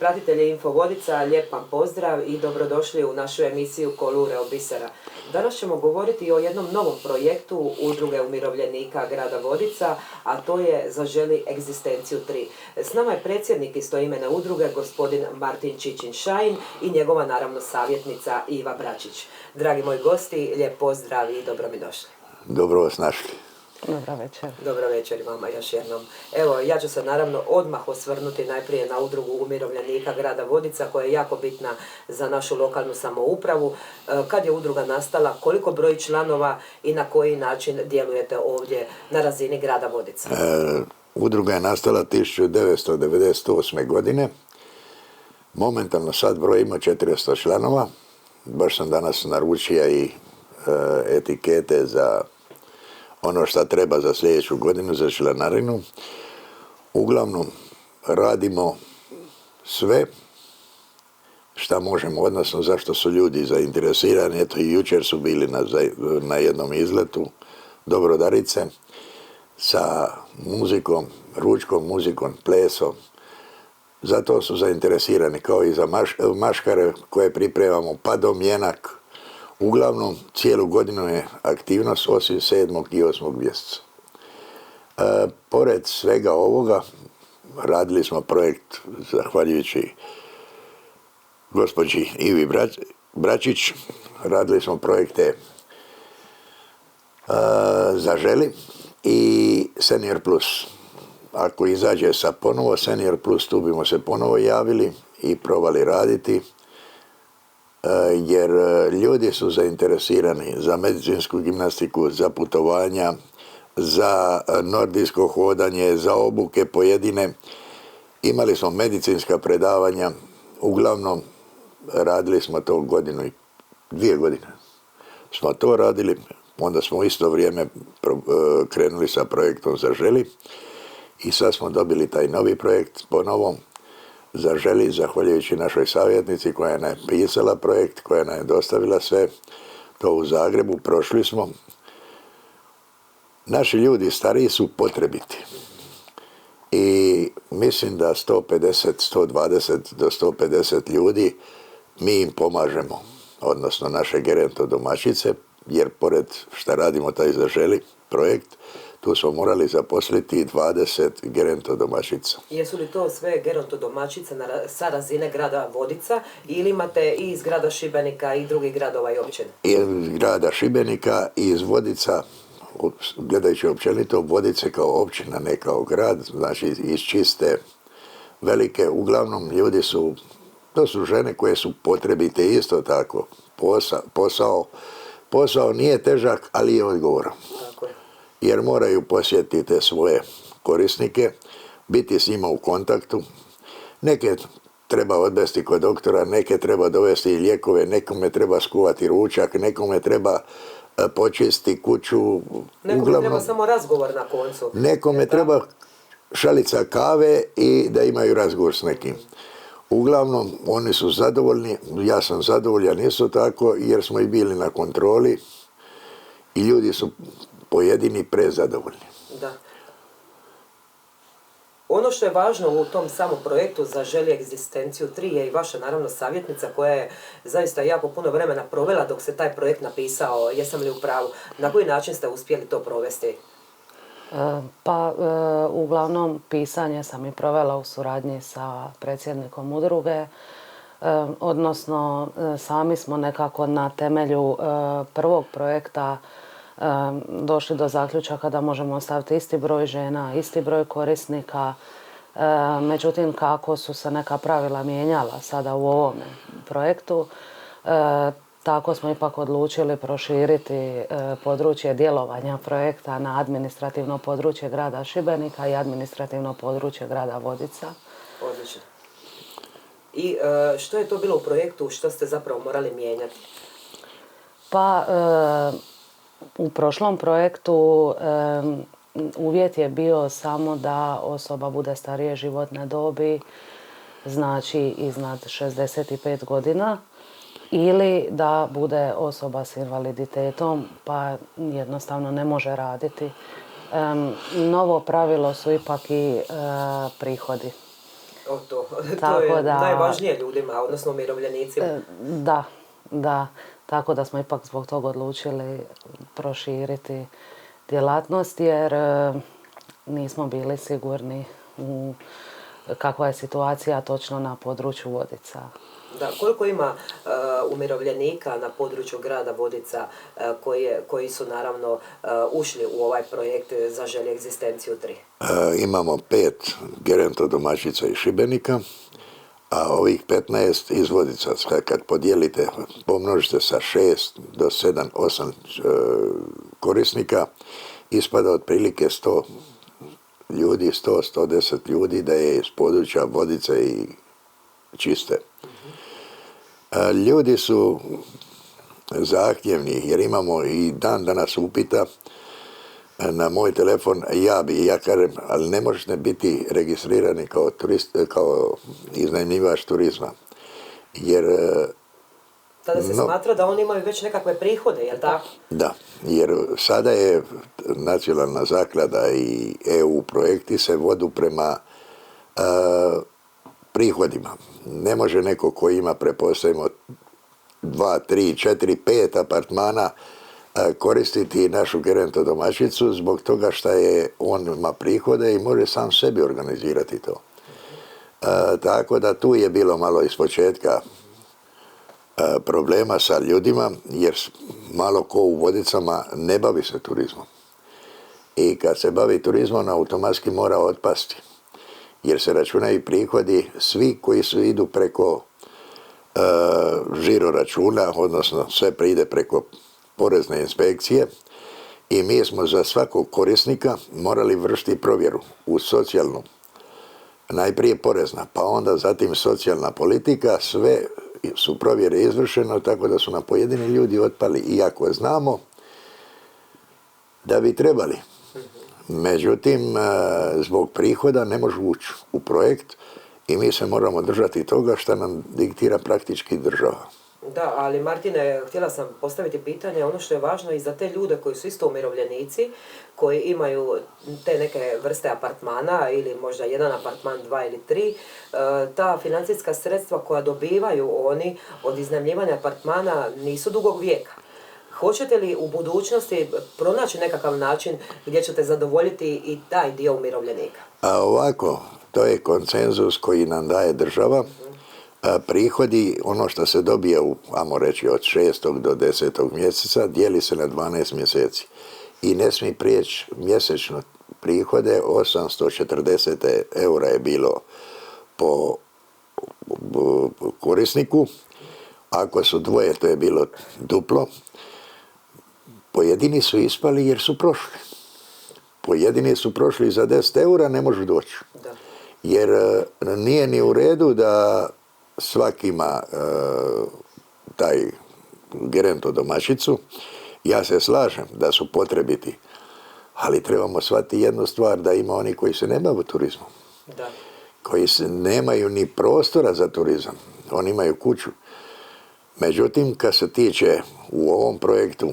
pratitelji Info Vodica, lijep vam pozdrav i dobrodošli u našu emisiju Kolure od bisera. Danas ćemo govoriti o jednom novom projektu Udruge umirovljenika grada Vodica, a to je Zaželi egzistenciju 3. S nama je predsjednik istoimene udruge, gospodin Martin Čičin-Šajn i njegova naravno savjetnica Iva Bračić. Dragi moji gosti, lijep pozdrav i dobro mi došli. Dobro vas našli. Dobra večer. Dobra večer vama još jednom. Evo, ja ću se naravno odmah osvrnuti najprije na Udrugu umirovljenika grada Vodica, koja je jako bitna za našu lokalnu samoupravu. Kad je udruga nastala, koliko broji članova i na koji način djelujete ovdje na razini grada Vodica? Udruga je nastala 1998. godine. Momentalno sad broj ima 400 članova. Baš sam danas naručio i etikete za ono što treba za sljedeću godinu, za članarinu. Uglavnom radimo sve šta možemo, odnosno zašto su ljudi zainteresirani. Eto i jučer su bili na jednom izletu Dobrodarice sa muzikom, ručkom muzikom, plesom. Zato su zainteresirani, kao i za maškare koje pripremamo, pa do mjenak. Uglavnom, cijelu godinu je aktivnost osim 7. i 8. mjeseca. Pored svega ovoga, radili smo projekt, zahvaljujući gospođi Ivi Bračić, radili smo projekte Zaželi i Senior Plus. Ako izađe sa ponovo Senior Plus, tu bimo se ponovo javili i probali raditi, jer ljudi su zainteresirani za medicinsku gimnastiku, za putovanja, za nordijsko hodanje, za obuke pojedine. Imali smo medicinska predavanja, uglavnom radili smo to 2 godine. Smo to radili, onda smo u isto vrijeme krenuli sa projektom Zaželi i sad smo dobili taj novi projekt po novom Zaželi, zahvaljujući našoj savjetnici koja je napisala projekt, koja nam je dostavila sve to u Zagrebu. Prošli smo. Naši ljudi stariji su potrebiti i mislim da 120 do 150 ljudi mi im pomažemo, odnosno naše gerontodomaćice, jer pored šta radimo taj Zaželi projekt, tu smo morali zaposliti 20 gerontodomaćica. Jesu li to sve gerontodomaćice sa razine grada Vodica ili imate i iz grada Šibenika i drugih gradova i općina? I iz grada Šibenika i iz Vodica, gledajući općenito Vodice kao općina, ne kao grad, znači iz čiste velike, uglavnom ljudi su, to su žene koje su potrebite isto tako. Posao nije težak, ali je odgovoran. Tako je. Jer moraju posjetiti te svoje korisnike, biti s njima u kontaktu. Neke treba odvesti kod doktora, neke treba dovesti lijekove, nekome treba skuvati ručak, nekome treba počistiti kuću. Nekome treba samo razgovor na koncu. Nekome treba šalica kave i da imaju razgovor s nekim. Uglavnom, oni su zadovoljni, ja sam zadovoljan isto tako, jer smo i bili na kontroli i ljudi su pojedini prezadovoljni. Da. Ono što je važno u tom samom projektu Zaželi egzistenciju 3 je i vaša naravno savjetnica koja je zaista jako puno vremena provela dok se taj projekt napisao. Jesam li u pravu? Na koji način ste uspjeli to provesti? Uglavnom pisanje sam i provela u suradnji sa predsjednikom udruge, odnosno sami smo nekako na temelju prvog projekta došli do zaključaka da možemo ostaviti isti broj žena, isti broj korisnika. Međutim, kako su se neka pravila mijenjala sada u ovome projektu, tako smo ipak odlučili proširiti područje djelovanja projekta na administrativno područje grada Šibenika i administrativno područje grada Vodica. Odlično. I što je to bilo u projektu, što ste zapravo morali mijenjati? Pa, u prošlom projektu uvjet je bio samo da osoba bude starije životne dobi, znači iznad 65 godina, ili da bude osoba s invaliditetom pa jednostavno ne može raditi. Novo pravilo su ipak i prihodi. To Tako je da- najvažnije ljudima, odnosno umirovljenicima. Da. Tako da smo ipak zbog toga odlučili proširiti djelatnost jer nismo bili sigurni u kakva je situacija točno na području Vodica. Da, koliko ima umirovljenika na području grada Vodica koji su naravno ušli u ovaj projekt Zaželi egzistenciju 3? Imamo 5 gerontodomaćica iz Šibenika, a ovih 15 iz Vodica. Kad podijelite, pomnožite sa 6 do 7, 8 korisnika, ispada otprilike 100 ljudi, 110 ljudi da je iz područja Vodice i Čiste. Ljudi su zahtjevni jer imamo i dan danas upita na moj telefon, ja kažem, ali ne možete biti registrirani kao iznajmljivač turizma. Jer Tada se smatra da oni imaju već nekakve prihode, jel tako? Da, jer sada je nacionalna zaklada i EU projekti se vodu prema prihodima. Ne može neko koji ima, pretpostavimo, 2, 3, 4, 5 apartmana koristiti našu gerontodomaćicu zbog toga što on ima prihode i može sam sebi organizirati to. Tako da tu je bilo malo iz početka problema sa ljudima jer malo ko u Vodicama ne bavi se turizmom. I kad se bavi turizmom automatski mora otpasti jer se računaju prihodi svi koji idu preko žiro računa, odnosno sve pride preko porezne inspekcije i mi smo za svakog korisnika morali vršiti provjeru u socijalnu. Najprije porezna, pa onda zatim socijalna politika, sve su provjere izvršene, tako da su nam pojedini ljudi otpali, iako znamo da bi trebali. Međutim, zbog prihoda ne može ući u projekt i mi se moramo držati toga što nam diktira praktički država. Da, ali Martine, htjela sam postaviti pitanje, ono što je važno i za te ljude koji su isto umirovljenici, koji imaju te neke vrste apartmana ili možda jedan apartman, 2 ili 3, ta financijska sredstva koja dobivaju oni od iznajmljivanja apartmana nisu dugog vijeka. Hoćete li u budućnosti pronaći nekakav način gdje ćete zadovoljiti i taj dio umirovljenika? A ovako, to je konsenzus koji nam daje država. Prihodi, ono što se dobije ajmo reći od 6. do 10. mjeseca, dijeli se na 12 mjeseci. I ne smije prijeći mjesečno prihode, 840 eura je bilo po korisniku. Ako su dvoje, to je bilo duplo. Pojedini su ispali jer su prošli. Pojedini su prošli za 10 eura, ne može doći. Da. Jer nije ni u redu da svaki ima taj gerontodomaćicu. Ja se slažem da su potrebiti, ali trebamo shvatiti jednu stvar, da ima oni koji se ne bave turizmom. Da. Koji nemaju ni prostora za turizam. Oni imaju kuću. Međutim, kad se tiče u ovom projektu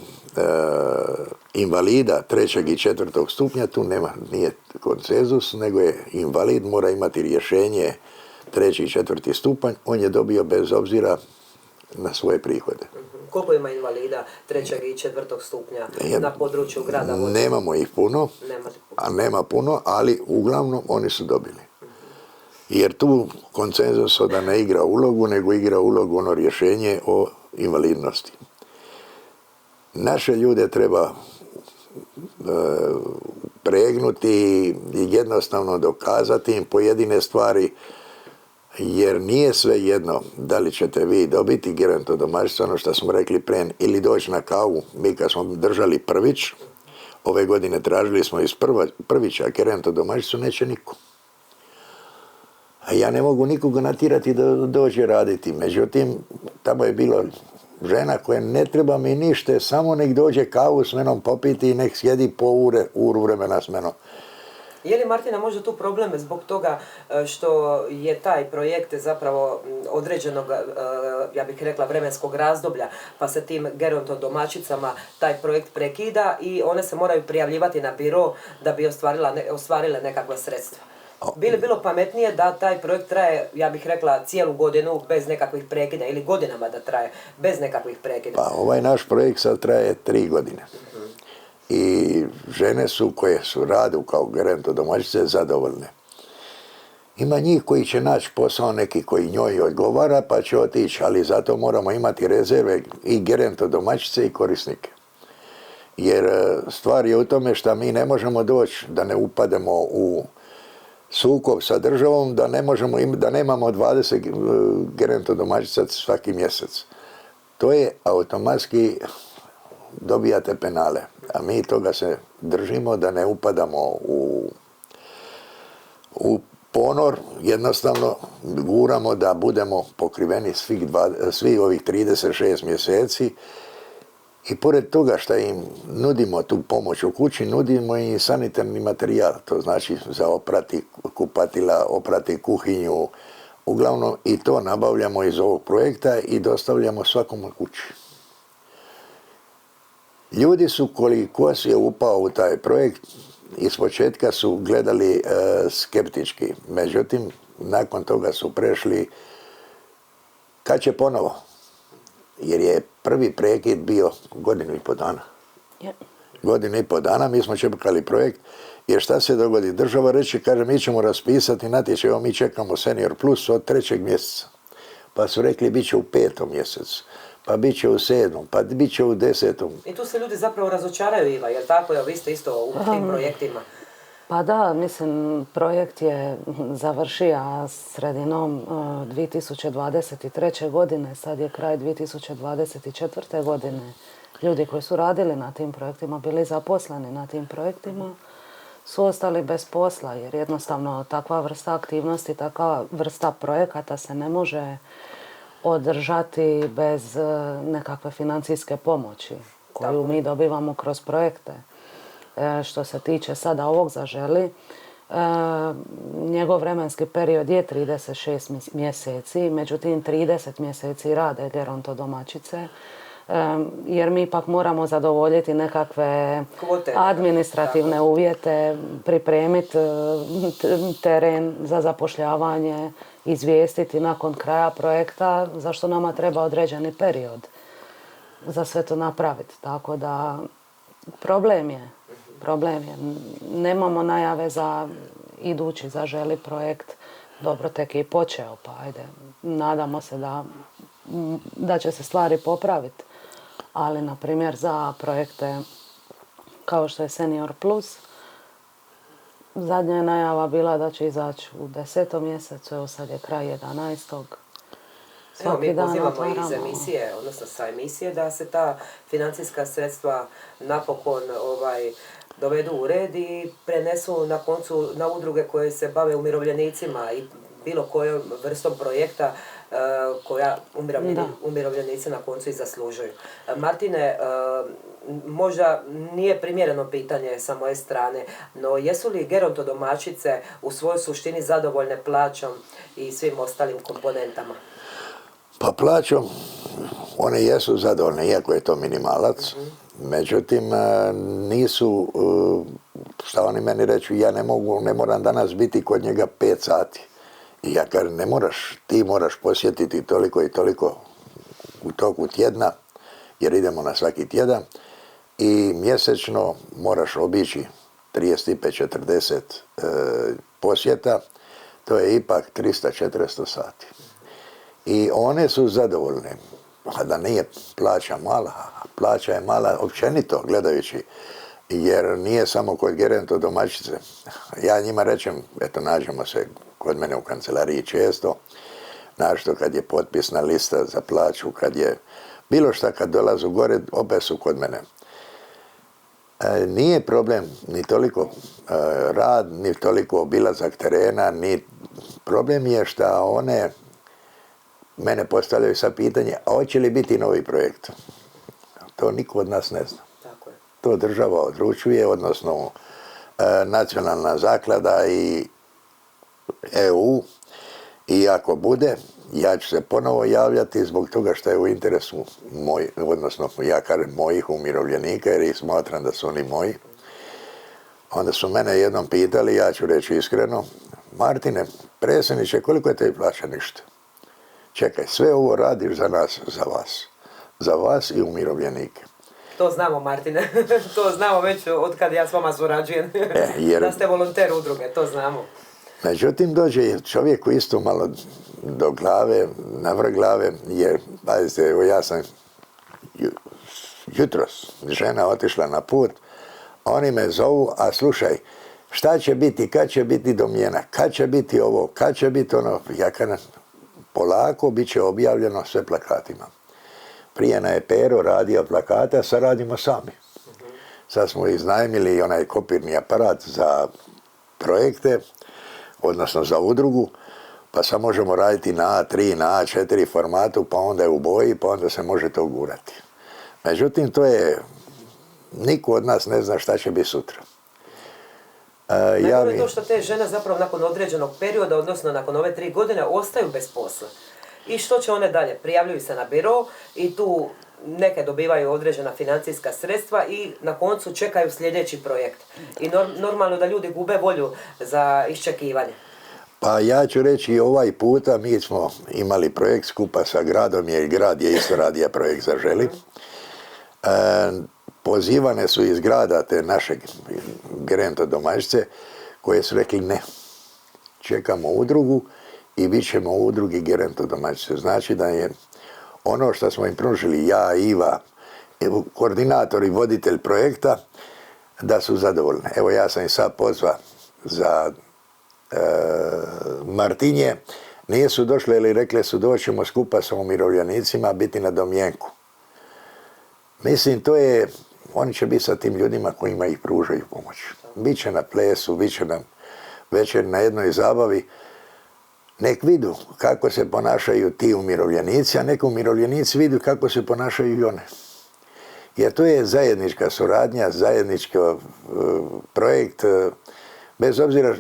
invalida 3. i 4. stupnja, tu nije konsenzus, nego je invalid mora imati rješenje 3. i 4. stupanj, on je dobio bez obzira na svoje prihode. Koliko ima invalida 3. i 4. stupnja na području grada Vodica? Nemamo ih puno, nema puno, ali uglavnom oni su dobili. Jer tu konsenzus da ne igra ulogu, nego igra ulogu ono rješenje o invalidnosti. Naše ljude treba pregnuti i jednostavno dokazati im pojedine stvari, jer nije sve jedno da li ćete vi dobiti gerontodomaćicu, ono što smo rekli prije, ili doći na kavu. Mi kad smo držali Prvić, ove godine tražili smo iz Prvića gerontodomaćicu, neće niko. A ja ne mogu nikoga natjerati da dođe raditi. Međutim, tamo je bilo žena koja ne treba mi ništa, samo nek dođe kavu s menom popiti i nek sjedi po uru vremena s menom. Je li, Martina, možda tu problem zbog toga što je taj projekt zapravo određenog, ja bih rekla, vremenskog razdoblja, pa se tim gerontodomaćicama taj projekt prekida i one se moraju prijavljivati na biro da bi ostvarile nekakva sredstva? Bi li bilo pametnije da taj projekt traje, ja bih rekla, cijelu godinu bez nekakvih prekida ili godinama da traje bez nekakvih prekida? Pa ovaj naš projekt sad traje 3 godine. I žene su koje su radu kao gerontodomaćice zadovoljne. Ima njih koji će naći posao, neki koji njoj odgovara pa će otići, ali zato moramo imati rezerve i gerontodomaćice i korisnike. Jer stvar je u tome što mi ne možemo doći da ne upademo u sukob sa državom, da nemamo 20 gerontodomaćica svaki mjesec. To je automatski dobijate penale, a mi toga se držimo da ne upadamo u ponor, jednostavno guramo da budemo pokriveni svih ovih 36 mjeseci i pored toga što im nudimo tu pomoć u kući, nudimo i sanitarni materijal, to znači za oprati kupatila, oprati kuhinju, uglavnom i to nabavljamo iz ovog projekta i dostavljamo svakom u kući. Ljudi su koliko je upao u taj projekt, ispočetka su gledali skeptički, međutim nakon toga su prešli kad će ponovo, jer je prvi prekid bio 1,5 dana. Je. 1,5 dana mi smo čekali projekt, jer šta se dogodi? Država reče, kaže, mi ćemo raspisati natječaj, mi čekamo Senior Plus od 3. mjeseca. Pa su rekli, bit će u 5. mjesecu, pa bit će u 7., pa bit će u 10. I tu se ljudi zapravo razočaraju, Iva, jel tako? Evo, vi ste isto u tim projektima. Pa da, mislim, projekt je završio sredinom 2023. godine, sad je kraj 2024. godine. Ljudi koji su radili na tim projektima, bili zaposleni na tim projektima, su ostali bez posla, jer jednostavno takva vrsta aktivnosti, takva vrsta projekata se ne može održati bez nekakve financijske pomoći koju mi dobivamo kroz projekte. Što se tiče sada ovog Zaželi, njegov vremenski period je 36 mjeseci, međutim 30 mjeseci rade gerontodomaćice, jer mi ipak moramo zadovoljiti nekakve administrativne uvjete, pripremiti teren za zapošljavanje, izvijestiti nakon kraja projekta, za što nama treba određeni period za sve to napraviti. Tako da problem je. Nemamo najave za idući Zaželi projekt. Dobro, tek je i počeo, pa ajde, nadamo se da će se stvari popraviti. Ali, na primjer, za projekte kao što je Senior Plus, zadnja je najava bila da će izaći u 10. mjesecu, evo sad je kraj 11. Evo, mi pozivamo iz emisije, odnosno sa emisije, da se ta financijska sredstva napokon dovedu u red i prenesu na koncu na udruge koje se bave umirovljenicima i bilo kojom vrstom projekta koja umirovljenici na koncu i zaslužuju. Martine, možda nije primjereno pitanje sa moje strane, no jesu li gerontodomaćice u svojoj suštini zadovoljne plaćom i svim ostalim komponentama? Pa plaćom, one jesu zadovoljne, iako je to minimalac. Međutim, nisu, šta oni meni reću, ja ne moram danas biti kod njega 5 sati. I ja kažem, ne moraš, ti moraš posjetiti toliko i toliko u toku tjedna, jer idemo na svaki tjedan, i mjesečno moraš obići 35-40 posjeta, to je ipak 300-400 sati. I one su zadovoljne, a da nije plaća mala, plaća je mala općenito gledajući, jer nije samo kod gerontodomaćice. Ja njima rečem, eto, nađemo se kod mene u kancelariji često, našto kad je potpisna lista za plaću, kad je bilo šta, kad dolazu gore, opet su kod mene. Nije problem ni toliko rad, ni toliko obilazak terena, ni problem je što one mene postavljaju sad pitanje, a hoće li biti novi projekt? To niko od nas ne zna. Tako je. To država odlučuje, odnosno nacionalna zaklada i EU, i ako bude, ja ću se ponovo javljati zbog toga što je u interesu odnosno ja kažem mojih umirovljenika, jer ih smatram da su oni moji. Onda su mene jednom pitali, ja ću reći iskreno, Martine, predsjedniče, koliko je tebi plaća? Ništa. Čekaj, sve ovo radiš za nas, za vas. Za vas i umirovljenike. To znamo, Martine. To znamo već od kad ja s vama surađujem. Da ste volonter udruge, to znamo. Međutim, dođe čovjeku isto malo do glave, na vrh glave, jer, pazite, evo ja sam jutros žena otišla na put, oni me zovu, a slušaj, šta će biti, kad će biti domjena, kad će biti ovo, kad će biti ono, ja kažem, polako bit će objavljeno sve plakatima. Prije na Pero radio plakate, a sad radimo sami. Sad smo iznajmili onaj kopirni aparat za projekte, odnosno za udrugu, pa sad možemo raditi na A3, na A4 formatu, pa onda je u boji, pa onda se može to gurati. Međutim, to je, niko od nas ne zna šta će biti sutra. Najgore je to što te žene zapravo nakon određenog perioda, odnosno nakon ove 3 godine, ostaju bez posla. I što će one dalje? Prijavljuju se na biro i tu neke dobivaju određena financijska sredstva i na koncu čekaju sljedeći projekt. I normalno da ljudi gube volju za iščekivanje. Pa ja ću reći i ovaj puta mi smo imali projekt skupa sa gradom, jer grad je isto radio projekt Zaželi. Pozivane su iz grada te našeg gerontodomaćice koje su rekli ne. Čekamo udrugu i bit ćemo u udrugi gerontodomaćice. Znači da je ono što smo im pružili, ja, Iva, koordinator i voditelj projekta, da su zadovoljni. Evo ja sam i sad pozvao za Martinje, nisu došle ili rekle su doćemo skupa sa umirovljenicima biti na domjenku. Mislim, to je, oni će biti sa tim ljudima kojima ih pružaju pomoć. Biće na plesu, biće na večer na jednoj zabavi. Nek vidu kako se ponašaju ti umirovljenici, a nek umirovljenici vidu kako se ponašaju i one. Jer to je zajednička suradnja, zajednički projekt, bez obzira,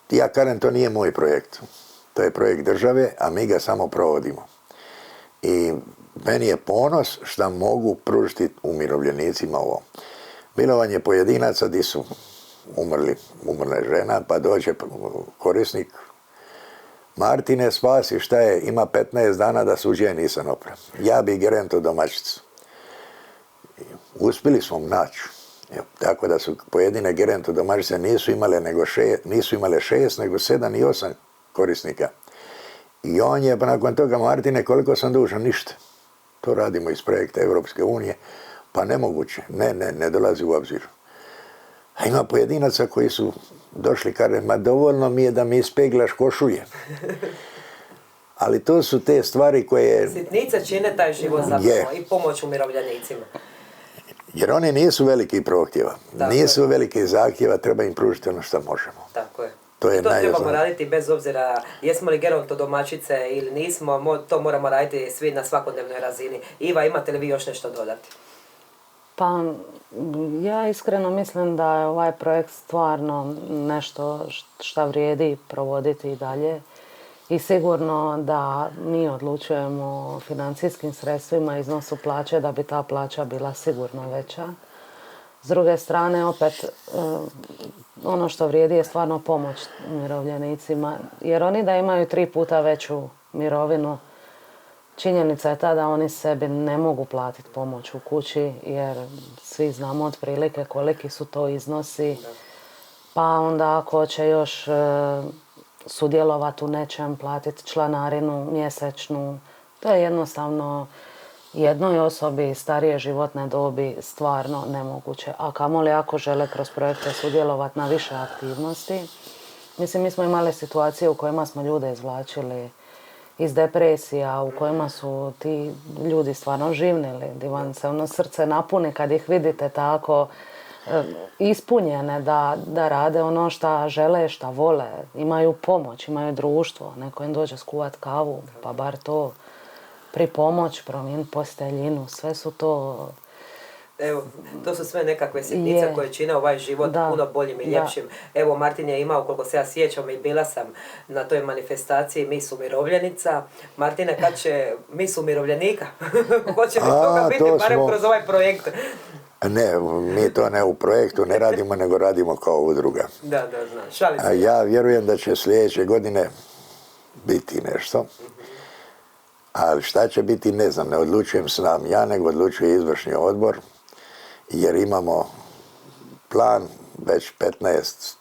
ja kažem, to nije moj projekt. To je projekt države, a mi ga samo provodimo. I meni je ponos što mogu pružiti umirovljenicima ovo. Milovanje pojedinaca di su umrle žena, pa dođe korisnik. Martine, spasi, šta je, ima 15 dana da suđe nisam oprem. Ja bi gerontodomaćicu. Uspjeli smo naći. Tako da su pojedine gerontodomaćice nisu imale 6, nego 7 i 8 korisnika. I on je, pa nakon toga, Martine, koliko sam dužan? Ništa. To radimo iz projekta Europske unije, pa nemoguće. Ne dolazi u obzir. A ima pojedinaca koji su došli, kaže, ma dovoljno mi je da mi ispeglaš košulje. Ali to su te stvari koje... Sitnice čine taj život zapravo i pomoć umirovljenicima. Jer oni nisu veliki prohtjeva, nisu veliki zahtjeva, treba im pružiti ono što možemo. Tako je. To je trebamo raditi bez obzira jesmo li gerontodomaćice ili nismo, to moramo raditi svi na svakodnevnoj razini. Iva, imate li vi još nešto dodati? Pa ja iskreno mislim da je ovaj projekt stvarno nešto što vrijedi provoditi i dalje. I sigurno da mi odlučujemo o financijskim sredstvima, iznosu plaće, da bi ta plaća bila sigurno veća. S druge strane, opet, ono što vrijedi je stvarno pomoć umirovljenicima. Jer oni da imaju 3 puta veću mirovinu, činjenica je ta da oni sebi ne mogu platiti pomoć u kući, jer svi znamo otprilike koliki su to iznosi. Pa onda ako će još sudjelovati u nečem, platiti članarinu mjesečnu, to je jednostavno jednoj osobi starije životne dobi stvarno nemoguće. A kamoli ako žele kroz projekte sudjelovati na više aktivnosti. Mislim, mi smo imali situacije u kojima smo ljude izvlačili iz depresija, u kojima su ti ljudi stvarno živnili, gdje vam se ono srce napuni kad ih vidite tako ispunjene da rade ono što žele, što vole, imaju pomoć, imaju društvo, neko im dođe skuvat kavu, pa bar to pripomoć, promijeniti posteljinu, sve su to... Evo, to su sve nekakve sitnice koje čine ovaj život puno boljim i ljepšim. Evo, Martin je imao, koliko se ja sjećam, i bila sam na toj manifestaciji Mis umirovljenica. Martine, kad će Mis umirovljenika? Hoće li toga biti, barem kroz ovaj projekt? Ne, mi to ne u projektu ne radimo, nego radimo kao udruga. Da, znam. Šalim A se. ja vjerujem da će sljedeće godine biti nešto. Ali šta će biti, ne znam, ne odlučujem sam ja, nego odlučuje izvršni odbor, jer imamo plan već 15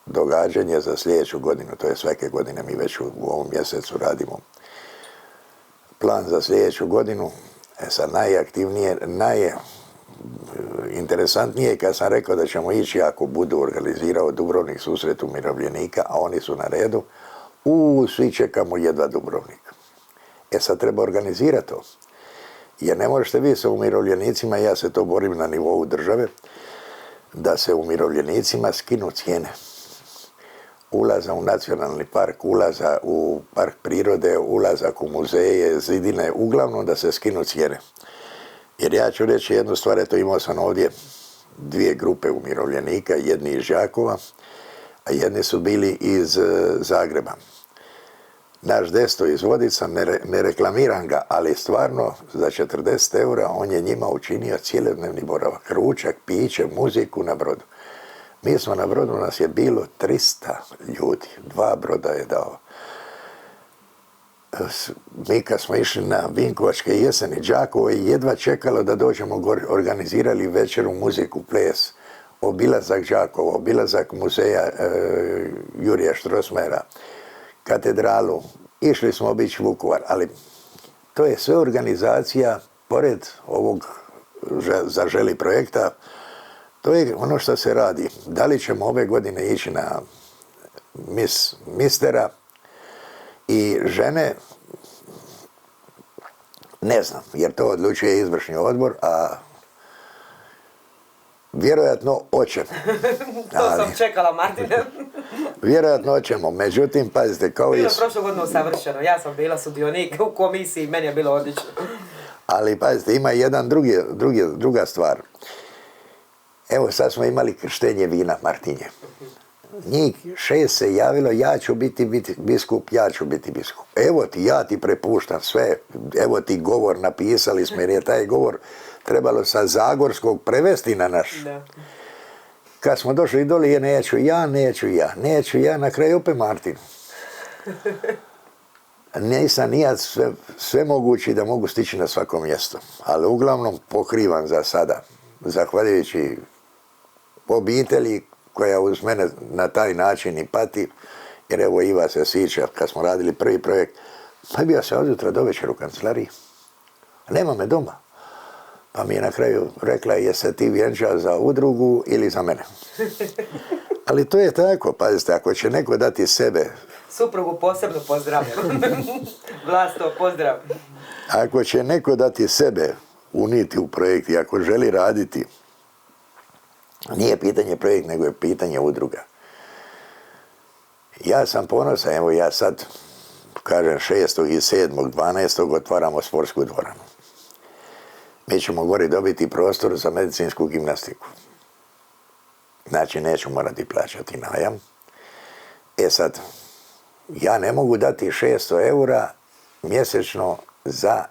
događanja za sljedeću godinu, to je svake godine, mi već u ovom mjesecu radimo plan za sljedeću godinu. Sad najaktivnije, najinteresantnije kad sam rekao da ćemo ići ako budu organizirao Dubrovnik susret umirovljenika, a oni su na redu, svi čekamo jedva Dubrovnik. Sad treba organizirati to. Jer ne možete vi sa umirovljenicima, ja se to borim na nivou države, da se umirovljenicima skinu cijene. Ulaza u nacionalni park, ulaza u park prirode, ulazak u muzeje, zidine, uglavnom da se skinu cijene. Jer ja ću reći jednu stvar, eto imao sam ovdje 2 grupe umirovljenika, jedni iz Đakova, a jedni su bili iz Zagreba. Naš Desto iz Vodica, ne reklamiram ga, ali stvarno za 40 eura on je njima učinio cjelodnevni boravak. Ručak, piće, muziku na brodu. Mi smo na brodu, nas je bilo 300 ljudi. 2 broda je dao. Mi kad smo išli na Vinkovačke jeseni, Đakovo je jedva čekalo da dođemo gore. Organizirali večeru, muziku, ples, obilazak Đakova, obilazak muzeja Jurija Štrosmajera, katedralu, išli smo obići Vukovar, ali to je sve organizacija pored ovog Zaželi projekta, to je ono što se radi. Da li ćemo ove godine ići na mistera i žene, ne znam, jer to odlučuje izvršni odbor, a vjerojatno hoćemo. To sam čekala, Martine. Vjerojatno hoćemo, međutim, pazite, kao Bilo prošle godine savršeno, ja sam bila sudionik u komisiji, meni je bilo odlično. Ali pazite, ima jedan druga stvar. Evo sad smo imali krštenje vina Martinje. Njih 6 se javilo, ja ću biti biskup, ja ću biti biskup. Evo ti, ja ti prepuštam sve, evo ti govor, napisali smo jer je taj govor trebalo sa zagorskog prevesti na naš. Da. Kad smo došli doli, neću ja, na kraju opet Martin. Nisam nijad sve mogući da mogu stići na svako mjesto, ali uglavnom pokrivam za sada, zahvaljujući obitelji koja uz mene na taj način i pati, jer evo Iva se sjeća, kad smo radili prvi projekt, pa bio se od jutra do večera u kancelariji, nema me doma. Pa mi je na kraju rekla, jesi ti vjenčao za udrugu ili za mene? Ali to je tako, pazite, ako će neko dati sebe... Suprugu posebno pozdravljam. Vlasto, pozdrav. Ako će neko dati sebe uniti u projekt i ako želi raditi, nije pitanje projekt, nego je pitanje udruga. Ja sam ponosan, evo ja sad, kažem 6. i 7. 12. otvaramo sportsku dvoranu. Mi ćemo gore dobiti prostor za medicinsku gimnastiku. Znači, neću morati plaćati najam. Sad, ja ne mogu dati 600 eura mjesečno za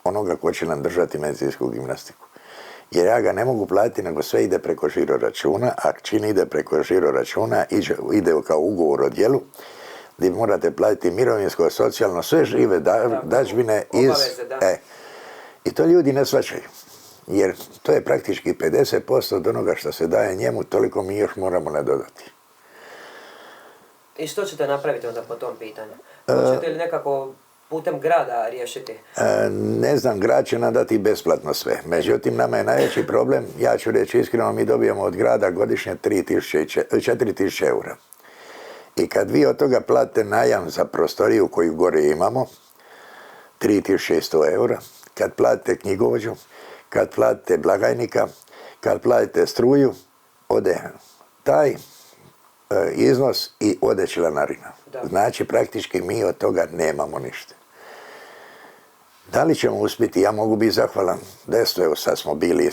onoga ko će nam držati medicinsku gimnastiku. Jer ja ga ne mogu platiti, nego sve ide preko žiro računa, a čim ide preko žiro računa, ide kao ugovor o djelu, gdje morate platiti mirovinsko, socijalno, sve žive dažbine iz... I to ljudi ne shvaćaju, jer to je praktički 50% od onoga što se daje njemu, toliko mi još moramo nadodati. I što ćete napraviti onda po tom pitanju? Hoćete li nekako putem grada riješiti? Ne znam, grad će nam dati besplatno sve. Međutim, nama je najveći problem, ja ću reći iskreno, mi dobijamo od grada godišnje 4.000 eura. I kad vi od toga platite najam za prostoriju koju gore imamo, 3.100 eura, kad platite knjigovođu, kad platite blagajnika, kad platite struju, ode taj iznos i ode članarina. Znači, praktički mi od toga nemamo ništa. Da li ćemo uspjeti? Ja mogu biti zahvalan Desto, evo sad smo bili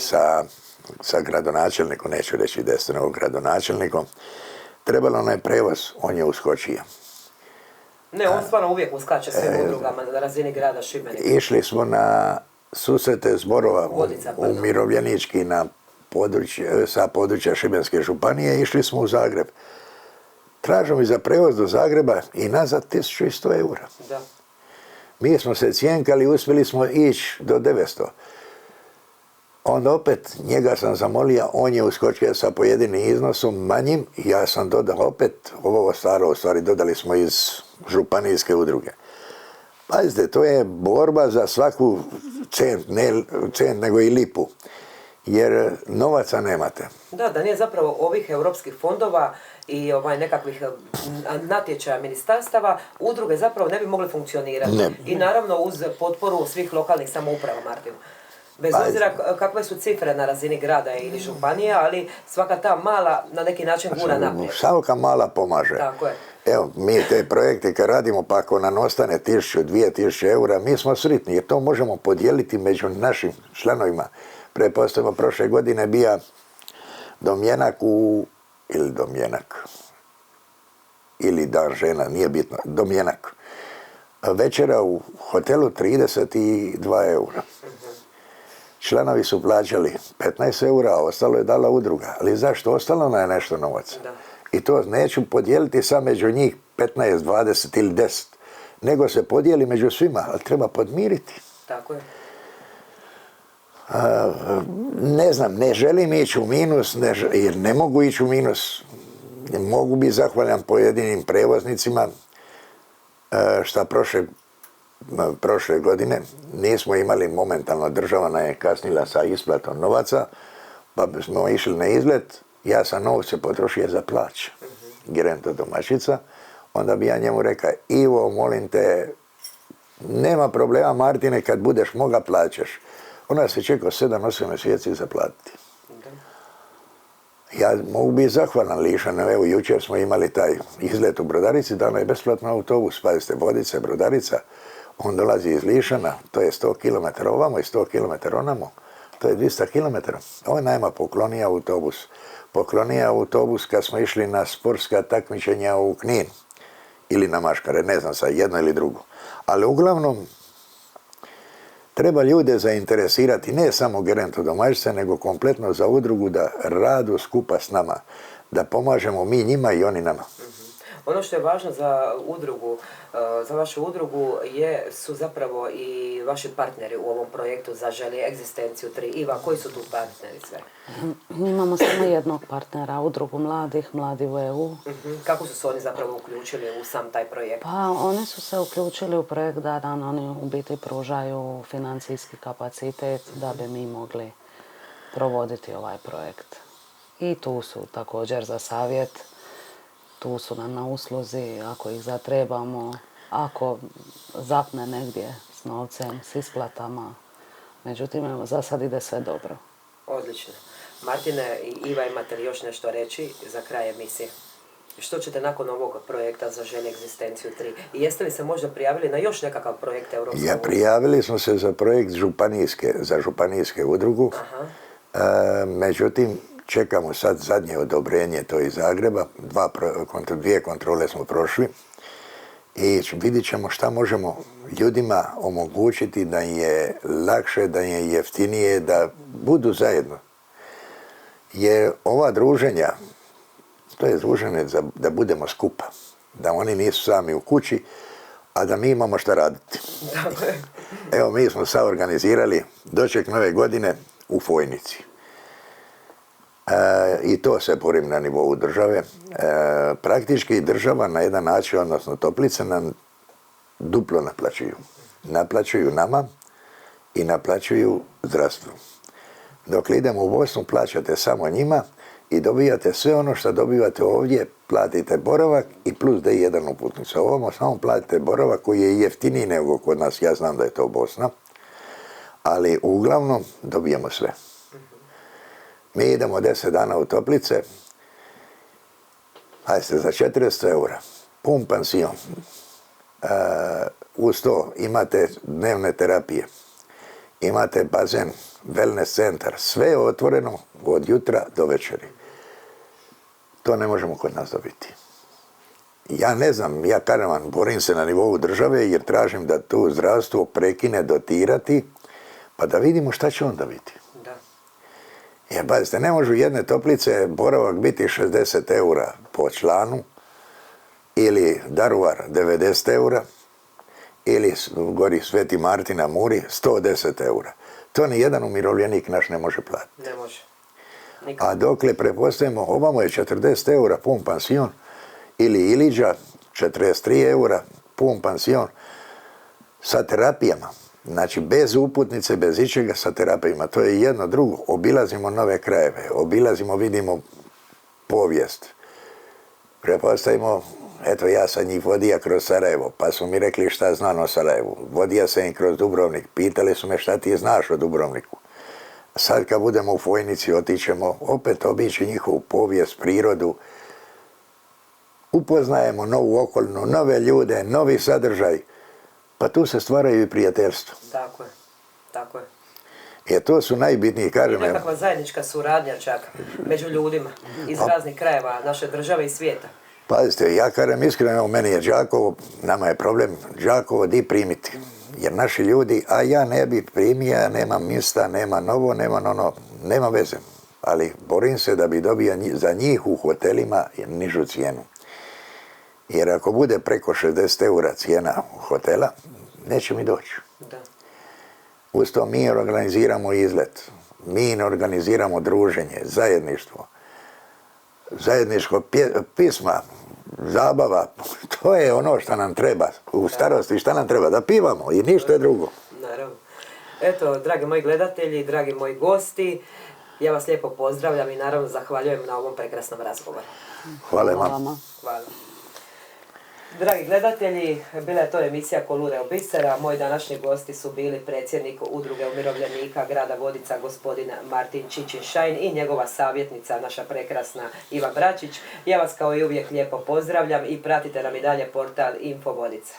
sa gradonačelnikom, neću reći Desto, nego gradonačelnikom. Trebalo nam je prevoz, on je uskočio. Ne, on stvarno uvijek uskače svim udrugama na razini grada Šibenika. Išli smo na susrete zborova umirovljenički na sa područja Šibenske županije, išli smo u Zagreb. Tražimo i za prevoz do Zagreba i nazad 1100 eura. Da. Mi smo se cjenkali, uspjeli smo ići do 900. Onda opet njega sam zamolio, on je uskočio sa pojedinim iznosom manjim i ja sam dodao opet ovo staro, u stvari dodali smo iz županijske udruge. Pazite, to je borba za svaku cent, ne cent nego i lipu, jer novaca nemate. Da nije zapravo ovih europskih fondova i nekakvih natječaja ministarstava, udruge zapravo ne bi mogle funkcionirati. Ne. I naravno uz potporu svih lokalnih samouprava, Martin. Bez obzira kakve su cifre na razini grada ili županije, ali svaka ta mala na neki način gura naprijed. Svaka mala pomaže. Tako je. Evo, mi te projekte kad radimo, pa ako nam ostane 1000, 2000 eura, mi smo sritni jer to možemo podijeliti među našim članovima. Pretpostavimo, prošle godine bija domjenak ili dan žena, nije bitno, domjenak. Večera u hotelu 32 eura. Članovi su plaćali 15 eura, a ostalo je dala udruga. Ali zašto? Ostalo nam je nešto novaca. Da. I to neću podijeliti sad među njih 15, 20 ili 10, nego se podijeli među svima, ali treba podmiriti. Tako je. Ne znam, ne želim ići u minus, jer ne mogu ići u minus. Mogu biti zahvalan pojedinim prevoznicima, šta prošle godine nismo imali momentalno, država nam je kasnila sa isplatom novaca, pa smo išli na izlet, ja sam novce potrošio za plaće, gerento domaćica, onda bi ja njemu rekao, Ivo, molim te, nema problema Martine, kad budeš moga plaćaš. Ona se čekao 7-8 mjeseci za platiti. Ja mogu biti zahvalan Lišanu, evo jučer smo imali taj izlet u Brodarici, dano je besplatno autobus, pazite, Vodice, Brodarica, on dolazi iz Lišana, to je 100 km ovamo i 100 km onamo, to je 200 km. On nama poklonija autobus kad smo išli na sportska takmičenja u Knin ili na Maškare, ne znam sad, jedno ili drugo. Ali uglavnom, treba ljude zainteresirati, ne samo gerentu domaćice, nego kompletno za udrugu da radu skupa s nama, da pomažemo mi njima i oni nama. Ono što je važno za udrugu, za vašu udrugu su zapravo i vaši partneri u ovom projektu Zaželi egzistenciju 3. Iva, koji su tu partneri sve? Imamo samo jednog partnera, udrugu mladih, Mladi u EU. Kako su se oni zapravo uključili u sam taj projekt? Pa oni su se uključili u projekt da nam oni u biti pružaju financijski kapacitet da bi mi mogli provoditi ovaj projekt. I tu su također za savjet. Tu su nam na usluzi, ako ih zatrebamo, ako zapne negdje s novcem, s isplatama. Međutim, evo, za sad ide sve dobro. Odlično. Martine i Iva, imate li još nešto reći za kraj emisije? Što ćete nakon ovog projekta Zaželi egzistenciju 3? I jeste li se možda prijavili na još nekakav projekt Europske unije? Prijavili smo se za projekt za županijske udrugu. Međutim, čekamo sad zadnje odobrenje, to iz Zagreba, 2 kontrole smo prošli i vidit ćemo šta možemo ljudima omogućiti da je lakše, da je jeftinije, da budu zajedno. Jer ova druženja, to je druženje da budemo skupa, da oni nisu sami u kući, a da mi imamo šta raditi. Evo, mi smo sad organizirali doček nove godine u Fojnici. I to se borim na nivou države. Praktički država na jedan način, odnosno Toplice, nam duplo naplaćuju. Naplaćuju nama i naplaćuju zdravstvu. Dok idemo u Bosnu, plaćate samo njima i dobijate sve ono što dobivate ovdje, platite boravak i plus D1 uputnicu. Ovamo samo platite boravak koji je jeftiniji nego kod nas, ja znam da je to Bosna, ali uglavnom dobijamo sve. Mi idemo 10 dana u Toplice, hajde za 400 eura, pun pansion. Uz to imate dnevne terapije, imate bazen, wellness centar, sve je otvoreno od jutra do večeri. To ne možemo kod nas dobiti. Ja ne znam, ja karavan, borim se na nivou države jer tražim da tu zdravstvo prekine dotirati, pa da vidimo šta će onda biti. Jer, pazite, ne može u jedne toplice boravak biti 60 eura po članu, ili Daruvar 90 eura, ili gori Sveti Martin na Muri 110 eura. To ni jedan umirovljenik naš ne može platiti. Ne može. Nikad. A dokle prepostavimo, ovamo je 40 eura pun pansion, ili Iliđa 43 eura pun pansion sa terapijama. Znači, bez uputnice, bez ičega, sa terapijama. To je jedno drugo. Obilazimo nove krajeve, obilazimo, vidimo povijest. Prepostavimo, eto, ja sam njih vodija kroz Sarajevo, pa su mi rekli šta znam o Sarajevu. Vodija sam im kroz Dubrovnik, pitali su me šta ti znaš o Dubrovniku. Sad kad budemo u Fojnici, otićemo opet obići njihovu povijest, prirodu, upoznajemo novu okolinu, nove ljude, novi sadržaj, pa tu se stvaraju i prijateljstva. Tako je. Tako je. Jer to su najbitniji, I kažem. nekakva zajednička suradnja čak među ljudima iz raznih krajeva naše države i svijeta. Pazite, ja kažem iskreno, meni je Đakovo, nama je problem Đakovo di primiti. Jer naši ljudi, a ja ne bi primio, nema mjesta, nema novo, nema ono, nema veze. Ali borim se da bi dobio za njih u hotelima nižu cijenu. Jer ako bude preko 60 eura cijena hotela, neće mi doći. Da. Uz to mi organiziramo izlet, mi organiziramo druženje, zajedništvo, zajedničko pisma, zabava, to je ono što nam treba u starosti, šta nam treba, da pivamo i ništa drugo. Naravno. Eto, dragi moji gledatelji, dragi moji gosti, ja vas lijepo pozdravljam i naravno zahvaljujem na ovom prekrasnom razgovoru. Hvala vam. vama. Hvala. Dragi gledatelji, bila je to emisija Kolure u bisera. Moji današnji gosti su bili predsjednik Udruge umirovljenika grada Vodica, gospodin Martin Čičin-Šajn, i njegova savjetnica, naša prekrasna Iva Bračić. Ja vas kao i uvijek lijepo pozdravljam i pratite nam i dalje portal Info Vodica.